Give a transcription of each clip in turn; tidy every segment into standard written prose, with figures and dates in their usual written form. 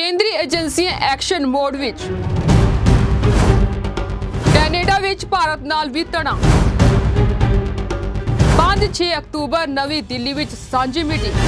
ਕੇਂਦਰੀ ਏਜੰਸੀਆਂ action mode ਵਿੱਚ। ਕੈਨੇਡਾ ਵਿੱਚ ਭਾਰਤ ਨਾਲ ਵੀ ਤਣਾਅ। 5-6 ਅਕਤੂਬਰ ਨਵੀਂ ਦਿੱਲੀ ਵਿੱਚ ਸਾਂਝੀ ਮੀਟਿੰਗ।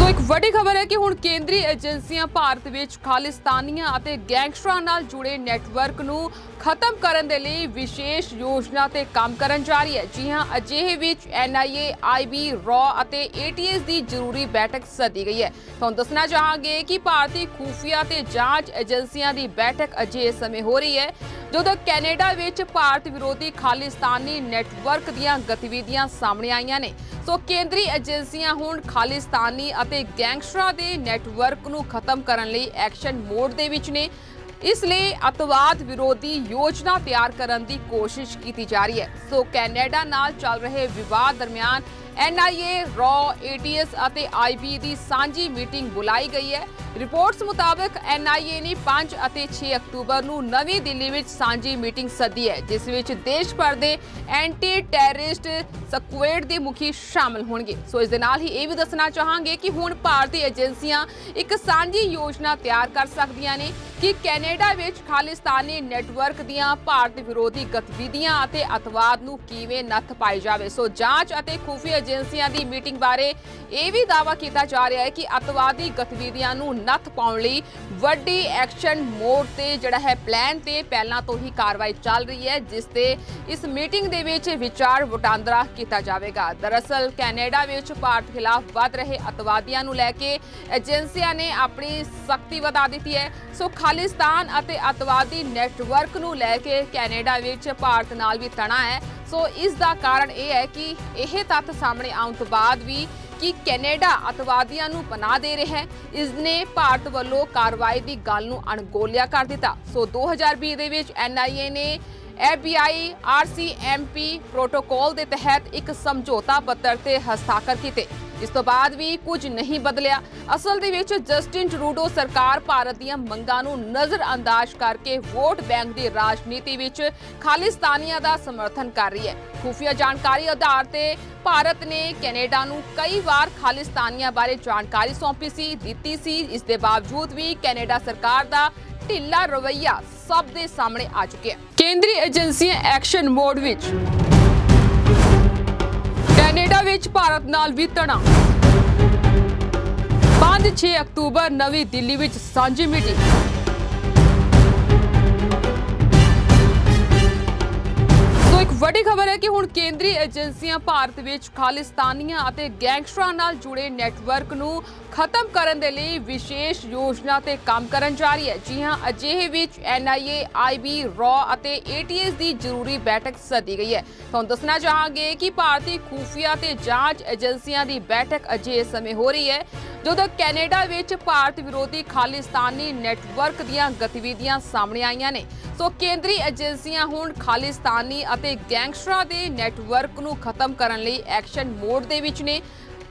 ਇੱਕ ਵੱਡੀ ਖਬਰ ਹੈ ਕਿ ਹੁਣ ਕੇਂਦਰੀ ਏਜੰਸੀਆਂ ਭਾਰਤ ਵਿੱਚ ਖਾਲਿਸਤਾਨੀਆਂ ਅਤੇ ਗੈਂਗਸਟਰਾਂ ਨਾਲ ਜੁੜੇ ਨੈਟਵਰਕ ਨੂੰ ਖਤਮ ਕਰਨ ਦੇ ਲਈ ਵਿਸ਼ੇਸ਼ ਯੋਜਨਾ ਤੇ ਕੰਮ ਕਰਨ ਜਾ ਰਹੀ ਹੈ। ਜੀ ਹਾਂ, ਅਜਿਹੇ ਵਿੱਚ NIA, IB, RAW ਅਤੇ ATS ਦੀ ਜ਼ਰੂਰੀ ਬੈਠਕ ਸੱਦੀ ਗਈ ਹੈ। ਤੁਹਾਨੂੰ ਦੱਸਣਾ ਚਾਹਾਂਗੇ ਕਿ ਭਾਰਤੀ ਖੂਫੀਆ ਤੇ ਜਾਂਚ ਏਜੰਸੀਆਂ ਦੀ ਬੈਠਕ ਅਜਿਹੇ ਸਮੇਂ ਹੋ ਰਹੀ ਹੈ ਜਦੋਂ ਕੈਨੇਡਾ ਵਿੱਚ ਭਾਰਤ ਵਿਰੋਧੀ ਖਾਲਿਸਤਾਨੀ ਨੈਟਵਰਕ ਦੀਆਂ ਗਤੀਵਿਧੀਆਂ ਸਾਹਮਣੇ ਆਈਆਂ ਨੇ। ਸੋ ਕੇਂਦਰੀ ਏਜੰਸੀਆਂ ਹੁਣ ਖਾਲਿਸਤਾਨੀ ਅਤੇ ਗੈਂਗਸਟਰਾਂ ਦੇ ਨੈਟਵਰਕ ਨੂੰ ਖਤਮ ਕਰਨ ਲਈ ਐਕਸ਼ਨ ਮੋਡ ਦੇ ਵਿੱਚ ਨੇ। ਇਸ ਲਈ ਅਤਵਾਦ ਵਿਰੋਧੀ ਯੋਜਨਾ ਤਿਆਰ ਕਰਨ ਦੀ ਕੋਸ਼ਿਸ਼ ਕੀਤੀ ਜਾ ਰਹੀ ਹੈ। ਸੋ ਕੈਨੇਡਾ ਨਾਲ ਚੱਲ ਰਹੇ ਵਿਵਾਦ ਦਰਮਿਆਨ NIA, RAW, ATS ਅਤੇ IB ਦੀ ਸਾਂਝੀ ਮੀਟਿੰਗ ਬੁਲਾਈ ਗਈ ਹੈ। ਰਿਪੋਰਟਸ ਮੁਤਾਬਕ NIA ਨੇ 5 ਅਤੇ 6 ਅਕਤੂਬਰ ਨੂੰ ਨਵੀਂ ਦਿੱਲੀ ਵਿੱਚ ਸਾਂਝੀ ਮੀਟਿੰਗ ਸੱਦੀ ਹੈ, ਜਿਸ ਵਿੱਚ ਦੇਸ਼ ਭਰ ਦੇ ਐਂਟੀ ਟੈਰਰਿਸਟ ਸਕੁਐਡ ਦੇ ਮੁਖੀ ਸ਼ਾਮਲ ਹੋਣਗੇ। ਸੋ ਇਸ ਦੇ ਨਾਲ ਹੀ ਇਹ ਵੀ ਦੱਸਣਾ ਚਾਹਾਂਗੇ ਕਿ ਹੁਣ ਭਾਰਤੀ ਏਜੰਸੀਆਂ ਇੱਕ ਸਾਂਝੀ ਯੋਜਨਾ ਤਿਆਰ ਕਰ ਸਕਦੀਆਂ ਨੇ ਕਿ ਕੈਨੇਡਾ ਵਿੱਚ ਖਾਲਿਸਤਾਨੀ ਨੈਟਵਰਕ ਦੀਆਂ ਭਾਰਤ ਵਿਰੋਧੀ ਗਤੀਵਿਧੀਆਂ ਅਤੇ ਅਤਵਾਦ ਨੂੰ ਕਿਵੇਂ ਨੱਥ ਪਾਈ ਜਾਵੇ। ਸੋ ਜਾਂਚ ਅਤੇ ਖੁਫੀਆ ਏਜੰਸੀਆਂ ਦੀ ਮੀਟਿੰਗ ਬਾਰੇ ਇਹ ਵੀ ਦਾਅਵਾ ਕੀਤਾ ਜਾ ਰਿਹਾ ਹੈ ਕਿ ਅਤਵਾਦੀ ਗਤੀਵਿਧੀਆਂ ਨੂੰ ਨੱਥ ਪਾਉਣ ਲਈ ਵੱਡੀ ਐਕਸ਼ਨ ਮੋਡ ਤੇ ਜਿਹੜਾ ਹੈ ਪਲਾਨ ਤੇ ਪਹਿਲਾਂ ਤੋਂ ਹੀ ਕਾਰਵਾਈ ਚੱਲ ਰਹੀ ਹੈ, ਜਿਸ ਤੇ ਇਸ ਮੀਟਿੰਗ ਦੇ ਵਿੱਚ ਵਿਚਾਰ ਵਟਾਂਦਰਾ ਕੀਤਾ ਜਾਵੇਗਾ। ਦਰਅਸਲ ਕੈਨੇਡਾ ਵਿੱਚ ਭਾਰਤ ਖਿਲਾਫ ਵੱਧ ਰਹੇ ਅਤਵਾਦੀਆਂ ਨੂੰ ਲੈ ਕੇ ਏਜੰਸੀਆਂ ਨੇ ਆਪਣੀ ਸਖਤੀ ਵਧਾ ਦਿੱਤੀ ਹੈ। ਸੋ ਖਾਲਿਸਤਾਨ ਅਤੇ ਅਤਵਾਦੀ ਨੈਟਵਰਕ ਨੂੰ ਲੈ ਕੇ ਕੈਨੇਡਾ ਵਿੱਚ ਭਾਰਤ ਨਾਲ ਵੀ ਤਣਾਅ ਹੈ। ਸੋ ਇਸ ਦਾ ਕਾਰਨ ਇਹ ਹੈ ਕਿ ਇਹ ਤੱਥ ਸਾਹਮਣੇ ਆਉਣ ਤੋਂ ਬਾਅਦ ਵੀ ਕਿ ਕੈਨੇਡਾ ਅਤਵਾਦੀਆਂ ਨੂੰ ਪਨਾਹ ਦੇ ਰਿਹਾ ਹੈ, ਇਸ ਨੇ ਭਾਰਤ ਵੱਲੋਂ ਕਾਰਵਾਈ ਦੀ ਗੱਲ ਨੂੰ ਅਣਗੌਲਿਆ ਕਰ ਦਿੱਤਾ। ਸੋ 2020 ਦੇ ਵਿੱਚ NIA ਨੇ FBI RCMP ਪ੍ਰੋਟੋਕਾਲ ਦੇ ਤਹਿਤ ਇੱਕ ਸਮਝੌਤਾ ਪੱਤਰ ਤੇ ਹਸਤਾਖਰ ਕੀਤੇ। ਇਸ ਤੋਂ ਬਾਅਦ ਵੀ ਕੁਝ ਨਹੀਂ ਬਦਲਿਆ। ਅਸਲ ਦੇ ਵਿੱਚ ਜਸਟਿਨ ਟਰੂਡੋ ਸਰਕਾਰ ਭਾਰਤ ਦੀਆਂ ਮੰਗਾਂ ਨੂੰ ਨਜ਼ਰਅੰਦਾਜ਼ ਕਰਕੇ ਵੋਟ ਬੈਂਕ ਦੀ ਰਾਜਨੀਤੀ ਵਿੱਚ ਖਾਲਿਸਤਾਨੀਆਂ ਦਾ ਸਮਰਥਨ ਕਰ ਰਹੀ ਹੈ। ਖੁਫੀਆ ਜਾਣਕਾਰੀ ਆਧਾਰ ਤੇ ਭਾਰਤ ਨੇ ਕੈਨੇਡਾ ਨੂੰ ਕਈ ਵਾਰ ਖਾਲਿਸਤਾਨੀਆਂ ਬਾਰੇ ਜਾਣਕਾਰੀ ਸੌਂਪੀ ਸੀ, ਦਿੱਤੀ ਸੀ। ਇਸ ਦੇ ਬਾਵਜੂਦ ਵੀ ਕੈਨੇਡਾ ਸਰਕਾਰ ਦਾ ਢਿੱਲਾ ਰਵੱਈਆ ਸਭ ਦੇ ਸਾਹਮਣੇ ਆ ਚੁੱਕਿਆ। ਕੇਂਦਰੀ ਏਜੰਸੀਆਂ ਐਕਸ਼ਨ ਮੋਡ ਵਿੱਚ। ਕੈਨੇਡਾ ਵਿੱਚ ਭਾਰਤ ਨਾਲ ਵੀ ਤਣਾਅ। 5-6 ਅਕਤੂਬਰ ਨਵੀਂ ਦਿੱਲੀ ਵਿੱਚ ਸਾਂਝੀ ਮੀਟਿੰਗ। ਇੱਕ ਵੱਡੀ ਖਬਰ ਹੈ ਕਿ ਹੁਣ ਕੇਂਦਰੀ ਏਜੰਸੀਆਂ ਭਾਰਤ ਵਿੱਚ ਖਾਲਿਸਤਾਨੀਆਂ ਅਤੇ ਗੈਂਗਸਟਰਾਂ ਨਾਲ ਜੁੜੇ ਨੈਟਵਰਕ ਨੂੰ ਖਤਮ ਕਰਨ ਦੇ ਲਈ ਵਿਸ਼ੇਸ਼ ਯੋਜਨਾ ਤੇ ਕੰਮ ਕਰਨ ਜਾ ਰਹੀ ਹੈ। ਜੀ ਹਾਂ, ਅਜਿਹੇ ਵਿੱਚ NIA, IB, RAW ਅਤੇ ATS ਦੀ ਜ਼ਰੂਰੀ ਬੈਠਕ ਸੱਦੀ ਗਈ ਹੈ। ਤੁਹਾਨੂੰ ਦੱਸਣਾ ਚਾਹਾਂਗੇ ਕਿ ਭਾਰਤੀ ਖੂਫੀਆ ਤੇ ਜਾਂਚ ਏਜੰਸੀਆਂ ਦੀ ਬੈਠਕ ਅਜਿਹੇ ਸਮੇਂ ਹੋ ਰਹੀ ਹੈ ਜਦੋਂ ਕੈਨੇਡਾ ਵਿੱਚ ਭਾਰਤ ਵਿਰੋਧੀ ਖਾਲਿਸਤਾਨੀ ਨੈਟਵਰਕ ਦੀਆਂ ਗਤੀਵਿਧੀਆਂ ਸਾਹਮਣੇ ਆਈਆਂ ਨੇ। ਸੋ ਕੇਂਦਰੀ ਏਜੰਸੀਆਂ ਹੁਣ ਖਾਲਿਸਤਾਨੀ ਅਤੇ ਗੈਂਗਸਟਰਾਂ ਦੇ ਨੈਟਵਰਕ ਨੂੰ ਖਤਮ ਕਰਨ ਲਈ ਐਕਸ਼ਨ ਮੋਡ ਦੇ ਵਿੱਚ ਨੇ।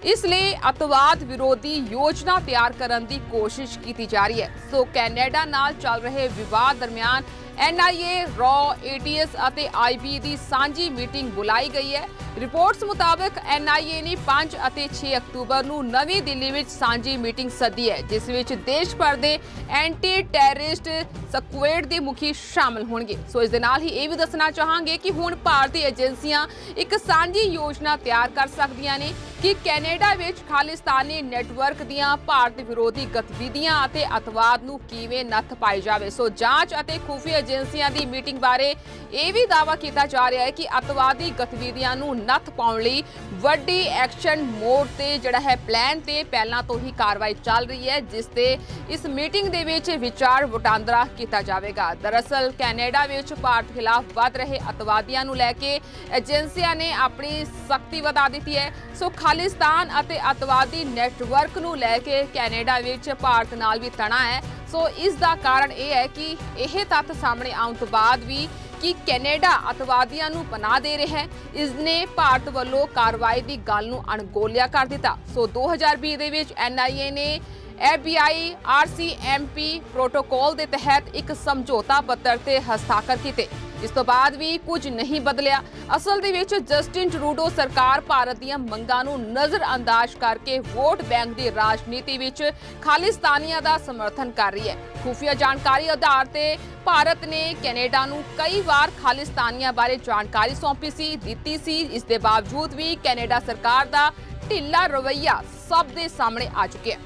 ਇਸ ਲਈ ਅਤਵਾਦ ਵਿਰੋਧੀ ਯੋਜਨਾ ਤਿਆਰ ਕਰਨ ਦੀ ਕੋਸ਼ਿਸ਼ ਕੀਤੀ ਜਾ ਰਹੀ ਹੈ। ਸੋ ਕੈਨੇਡਾ ਨਾਲ ਚੱਲ ਰਹੇ ਵਿਵਾਦ ਦਰਮਿਆਨ NIA, RAW, ATS ਅਤੇ IB ਦੀ ਸਾਂਝੀ ਮੀਟਿੰਗ ਬੁਲਾਈ ਗਈ ਹੈ। ਰਿਪੋਰਟਸ ਮੁਤਾਬਕ NIA ਨੇ 5 ਅਤੇ 6 ਅਕਤੂਬਰ ਨੂੰ ਨਵੀਂ ਦਿੱਲੀ ਵਿੱਚ ਸਾਂਝੀ ਮੀਟਿੰਗ ਸੱਦੀ ਹੈ, ਜਿਸ ਵਿੱਚ ਦੇਸ਼ ਭਰ ਦੇ ਐਂਟੀ ਟੈਰਰਿਸਟ ਸਕੁਐਡ ਦੇ ਮੁਖੀ ਸ਼ਾਮਲ ਹੋਣਗੇ। ਸੋ ਇਸ ਦੇ ਨਾਲ ਹੀ ਇਹ ਵੀ ਦੱਸਣਾ ਚਾਹਾਂਗੇ ਕਿ ਹੁਣ ਭਾਰਤੀ ਏਜੰਸੀਆਂ ਇੱਕ ਸਾਂਝੀ ਯੋਜਨਾ ਤਿਆਰ ਕਰ ਸਕਦੀਆਂ ਨੇ ਕਿ ਕੈਨੇਡਾ ਵਿੱਚ ਖਾਲਿਸਤਾਨੀ ਨੈਟਵਰਕ ਦੀਆਂ ਭਾਰਤ ਵਿਰੋਧੀ ਗਤੀਵਿਧੀਆਂ ਅਤੇ ਅਤਵਾਦ ਨੂੰ ਕਿਵੇਂ ਨੱਥ ਪਾਈ ਜਾਵੇ। ਸੋ ਜਾਂਚ ਅਤੇ ਖੁਫੀਆ ਏਜੰਸੀਆਂ ਦੀ ਮੀਟਿੰਗ ਬਾਰੇ ਇਹ ਵੀ ਦਾਅਵਾ ਕੀਤਾ ਜਾ ਰਿਹਾ ਹੈ ਕਿ ਅਤਵਾਦੀ ਗਤੀਵਿਧੀਆਂ ਨੂੰ ਨੱਥ ਪਾਉਣ ਲਈ ਵੱਡੀ ਐਕਸ਼ਨ ਮੋਡ ਤੇ ਜਿਹੜਾ ਹੈ ਪਲਾਨ ਤੇ ਪਹਿਲਾਂ ਤੋਂ ਹੀ ਕਾਰਵਾਈ ਚੱਲ ਰਹੀ ਹੈ, ਜਿਸ ਤੇ ਇਸ ਮੀਟਿੰਗ ਦੇ ਵਿੱਚ ਵਿਚਾਰ ਵਟਾਂਦਰਾ ਕੀਤਾ ਜਾਵੇਗਾ। ਦਰਅਸਲ ਕੈਨੇਡਾ ਵਿੱਚ ਭਾਰਤ ਖਿਲਾਫ ਵੱਧ ਰਹੇ ਅਤਵਾਦੀਆਂ ਨੂੰ ਲੈ ਕੇ ਏਜੰਸੀਆਂ ਨੇ ਆਪਣੀ ਸਖਤੀ ਵਧਾ ਦਿੱਤੀ ਹੈ। ਸੋ ਖਾਲਿਸਤਾਨ ਅਤੇ ਅਤਵਾਦੀ ਨੈਟਵਰਕ ਨੂੰ ਲੈ ਕੇ ਕੈਨੇਡਾ ਵਿੱਚ ਭਾਰਤ ਨਾਲ ਵੀ ਤਣਾਅ ਹੈ। ਸੋ ਇਸ ਦਾ ਕਾਰਨ ਇਹ ਹੈ ਕਿ ਇਹ ਤੱਥ ਸਾਹਮਣੇ ਆਉਣ ਤੋਂ ਬਾਅਦ ਵੀ ਕਿ ਕੈਨੇਡਾ ਅਤਵਾਦੀਆਂ ਨੂੰ ਪਨਾਹ ਦੇ ਰਿਹਾ ਹੈ, ਇਸ ਨੇ ਭਾਰਤ ਵੱਲੋਂ ਕਾਰਵਾਈ ਦੀ ਗੱਲ ਨੂੰ ਅਣਗੌਲਿਆ ਕਰ ਦਿੱਤਾ। ਸੋ 2020 ਦੇ ਵਿੱਚ NIA ਨੇ FBI RCMP ਪ੍ਰੋਟੋਕਾਲ ਦੇ ਤਹਿਤ ਇੱਕ ਸਮਝੌਤਾ ਪੱਤਰ ਤੇ ਹਸਤਾਖਰ ਕੀਤੇ। ਇਸ ਤੋਂ ਬਾਅਦ ਵੀ ਕੁਝ ਨਹੀਂ ਬਦਲਿਆ। ਅਸਲ ਦੇ ਵਿੱਚ ਜਸਟਿਨ ਟਰੂਡੋ ਸਰਕਾਰ ਭਾਰਤ ਦੀਆਂ ਮੰਗਾਂ ਨੂੰ ਨਜ਼ਰਅੰਦਾਜ਼ ਕਰਕੇ ਵੋਟ ਬੈਂਕ ਦੀ ਰਾਜਨੀਤੀ ਵਿੱਚ ਖਾਲਿਸਤਾਨੀਆਂ ਦਾ ਸਮਰਥਨ ਕਰ ਰਹੀ ਹੈ। ਖੁਫੀਆ ਜਾਣਕਾਰੀ ਆਧਾਰ ਤੇ ਭਾਰਤ ਨੇ ਕੈਨੇਡਾ ਨੂੰ ਕਈ ਵਾਰ ਖਾਲਿਸਤਾਨੀਆਂ ਬਾਰੇ ਜਾਣਕਾਰੀ ਸੌਂਪੀ ਸੀ, ਦਿੱਤੀ ਸੀ। ਇਸ ਦੇ ਬਾਵਜੂਦ ਵੀ ਕੈਨੇਡਾ ਸਰਕਾਰ ਦਾ ਢਿੱਲਾ ਰਵੱਈਆ ਸਭ ਦੇ ਸਾਹਮਣੇ ਆ ਚੁੱਕਿਆ ਹੈ।